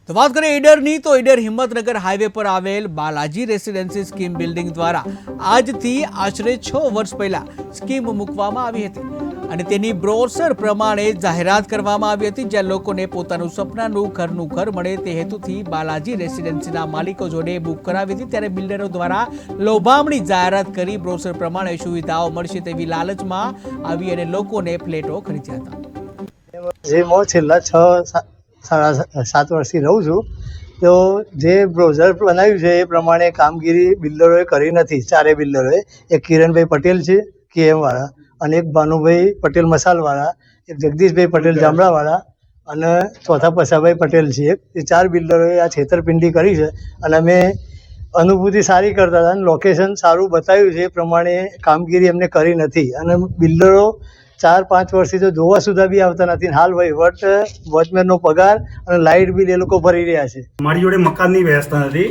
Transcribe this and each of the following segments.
તો વાત કરીએ ઈડરની તો ઈડર હિંમતનગર હાઈવે પર આવેલ બાલાજી રેસિડેન્સી સ્કીમ બિલ્ડિંગ દ્વારા આજથી આશરે 6 વર્ષ પહેલા સ્કીમ મૂકવામાં આવી હતી અને તેની બ્રોશર પ્રમાણે જાહેરાત કરવામાં આવી હતી, જ્યાં લોકોને પોતાનું સપનાનું ઘરનું ઘર મળે તે હેતુથી બાલાજી રેસિડેન્સીના માલિકો જોડે બુક કરાવી હતી। ત્યારે બિલ્ડરો દ્વારા લોભામણી જાહેરાત કરી બ્રોશર પ્રમાણે સુવિધાઓ મળશે તેવી લાલચમાં આવી અને લોકોને ફ્લેટો ખરીદ્યા હતા। જે હું છેલ્લા 6-7 વર્ષથી રહું છું, તો જે બ્રોશર બનાવ્યું છે એ પ્રમાણે કામગીરી બિલ્ડરોએ કરી નથી। ચારે બિલ્ડરોએ, એક કિરણભાઈ પટેલ છે KM વાળા, અને એક ભાનુભાઈ પટેલ મસાલવાળા, એક જગદીશભાઈ પટેલ જામડાવાળા અને ચોથા પસાભાઈ પટેલ છે। એ 4 બિલ્ડરોએ આ છેતરપિંડી કરી છે અને અમે અનુભૂતિ સારી કરતા હતા અને લોકેશન સારું બતાવ્યું છે એ પ્રમાણે કામગીરી એમને કરી નથી અને બિલ્ડરો 4-5 વર્ષથી તો જોવા સુધા બી આવતા નથી। હાલ વહીવટ, વોચમેનનો પગાર અને લાઇટ બિલ એ લોકો ભરી રહ્યા છે। મારી જોડે મકાનની વ્યવસ્થા નથી,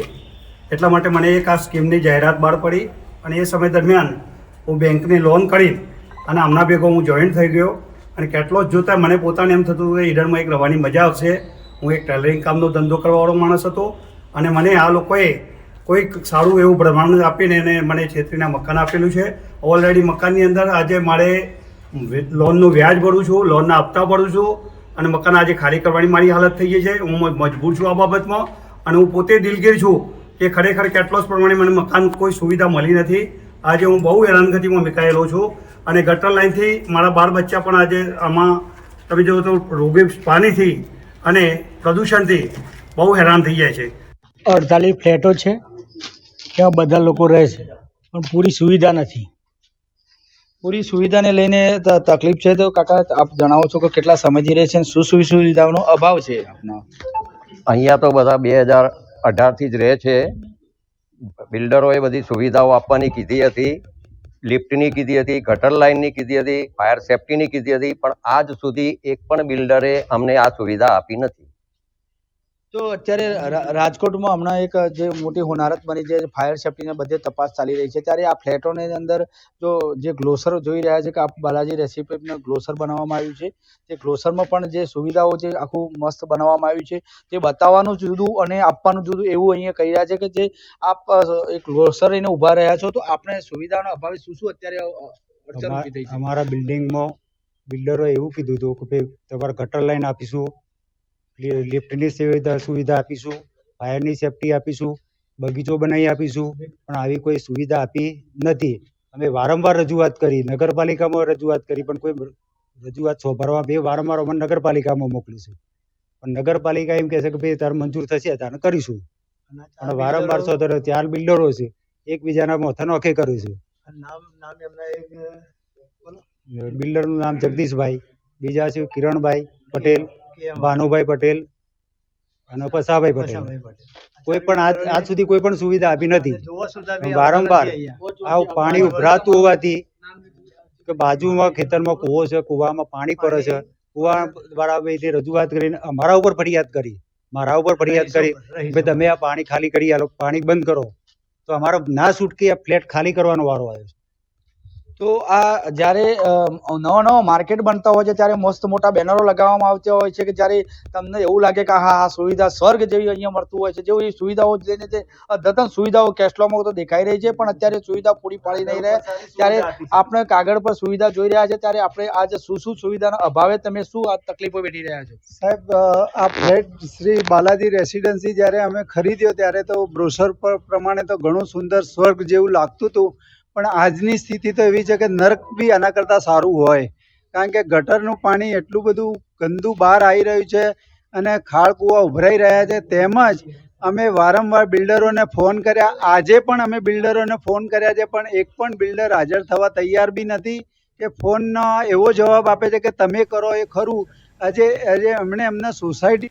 એટલા માટે મને એક આ સ્કીમની જાહેરાત બહાર પડી અને એ સમય દરમિયાન હું બેંકની લોન કરી અને આમના ભેગો હું જોઈન્ટ થઈ ગયો અને કેટલો જ જોતાં મને પોતાને એમ થતું કે ઈડરમાં એક રહેવાની મજા આવશે। હું એક ટેલરિંગ કામનો ધંધો કરવાવાળો માણસ હતો અને મને આ લોકોએ કોઈક સારું એવું પ્રમાણ આપીને એને મને છેતરીને મકાન આપેલું છે। ઓલરેડી મકાનની અંદર આજે મારે લોનનું વ્યાજ ભરું છું, લોનના હપ્તા ભરું છું અને મકાન આજે ખાલી કરવાની મારી હાલત થઈ ગઈ છે। હું મજબૂર છું આ બાબતમાં અને હું પોતે દિલગીર છું કે ખરેખર કેટલો જ પ્રમાણે મને મકાન કોઈ સુવિધા મળી નથી। આજે હું બહુ હેરાનગતિમાં મુકાયેલો છું અને ગટર લાઇનથી મારા 12 બચ્ચા પણ આજે આમાં તમે જુઓ તો રોગે પાણીથી અને પ્રદૂષણથી બહુ હેરાન થઈ જાય છે। 48 ફ્લેટો છે, ત્યાં બધા લોકો રહે છે પણ પૂરી સુવિધા નથી। પૂરી સુવિધાને લઈને તકલીફ છે। તો કાકા આપ જણાવો છો કે કેટલા સમયથી રહે છે અને શું શું સુવિધાઓનો અભાવ છે આપના? અહીંયા તો બધા 2018થી જ રહે છે। બિલ્ડરોએ બધી સુવિધાઓ આપવાની કીધી હતી, લિફ્ટની કીધી હતી, ગટર લાઇનની કીધી હતી, ફાયર સેફ્ટીની કીધી હતી, પણ આજ સુધી એક પણ બિલ્ડરે અમને આ સુવિધા આપી નથી। તો અત્યારે રાજકોટમાં હમણાં એક જે મોટી હોનારત બની છે, ફાયર સેફ્ટીને બધે તપાસ ચાલી રહી છે, ત્યારે આ ફ્લેટોની અંદર જો જે ગ્લોસર જોઈ રહ્યા છે કે આ બાલાજી રેસીપીનું ગ્લોસર બનાવવામાં આવ્યું છે, તે ગ્લોસરમાં પણ જે સુવિધાઓ છે આખું મસ્ત બનાવવામાં આવ્યું છે, તે બતાવવાનું જુદું અને આપવાનું જુદું એવું અહીંયા કહી રહ્યા છે કે જે આપ એક ગ્લોસર લઈને ઊભા રહ્યા છો, તો આપણે સુવિધાઓના અભાવે શું શું અત્યારે અડચણ ઊભી થઈ છે? અમારા બિલ્ડિંગમાં બિલ્ડરોએ એવું કીધું હતું કે ભાઈ તમારે ગટર લાઈન આપીશું, લિફ્ટની સુવિધા આપીશું, ફાયરની સેફ્ટી આપીશું, બગીચો બનાવી આપીશું, પણ આવી કોઈ સુવિધા આપી નથી। અમે વારંવાર રજૂઆત કરી, નગરપાલિકામાં રજૂઆત કરી, પણ કોઈ રજૂઆત ભરવા વારંવાર અમે નગરપાલિકામાં મોકલીશું, પણ નગરપાલિકા એમ કહે છે કે ભાઈ તારે મંજૂર થશે તારે કરીશું। અને વારંવાર 4 બિલ્ડરો છે, એકબીજાના મોથા નોખે કર્યું છે। બિલ્ડરનું નામ જગદીશભાઈ, બીજા છે કિરણભાઈ પટેલ, ભાનુભાઈ પટેલ અને પસાભાઈ પટેલ। કોઈ પણ આજ સુધી કોઈ પણ સુવિધા આપી નથી। વારંવાર આવું પાણી ઉભરાતું હોવાથી કે બાજુમાં ખેતરમાં કૂવો છે, કૂવામાં પાણી પડે છે, કૂવા દ્વારા રજૂઆત કરીને અમારા ઉપર ફરિયાદ કરી, ભાઈ તમે આ પાણી ખાલી કરી આલો, પાણી બંધ કરો, તો અમારો ના છૂટકે આ ફ્લેટ ખાલી કરવાનો વારો આવ્યો છે। તો આ જ્યારે નવા માર્કેટ બનતા હોય છે ત્યારે મસ્ત મોટા બેનરો લગાવવામાં આવતા હોય છે કે જ્યારે તમને એવું લાગે કે હા આ સુવિધા સ્વર્ગ જેવી અહીંયા મળતું હોય છે, જેવી સુવિધાઓ લઈને તે અદ્યતન સુવિધાઓ કેસ્ટલોમાં તો દેખાઈ રહી છે, પણ અત્યારે સુવિધા પૂરી પાડી નહીં રહે। ત્યારે આપણે કાગળ પર સુવિધા જોઈ રહ્યા છે, ત્યારે આપણે આજે શું સુવિધાના અભાવે તમે શું આ તકલીફો વેઠી રહ્યા છો? સાહેબ, આ ફ્લેટ શ્રી બાલાજી રેસિડેન્સી જ્યારે અમે ખરીદ્યો ત્યારે તો બ્રોશર પર પ્રમાણે તો ઘણું સુંદર સ્વર્ગ જેવું લાગતું હતું, પણ આજની સ્થિતિ તો એવી છે કે નર્ક બી આના કરતાં સારું હોય, કારણ કે ગટરનું પાણી એટલું બધું ગંદુ બહાર આવી રહ્યું છે અને ખાળ કૂવા ઉભરાઈ રહ્યા છે। તેમજ અમે વારંવાર બિલ્ડરોને ફોન કર્યા, આજે પણ અમે બિલ્ડરોને ફોન કર્યા છે, પણ એક પણ બિલ્ડર હાજર થવા તૈયાર બી નથી કે ફોનનો એવો જવાબ આપે છે કે તમે કરો એ ખરું। આજે અમને એમના સોસાયટી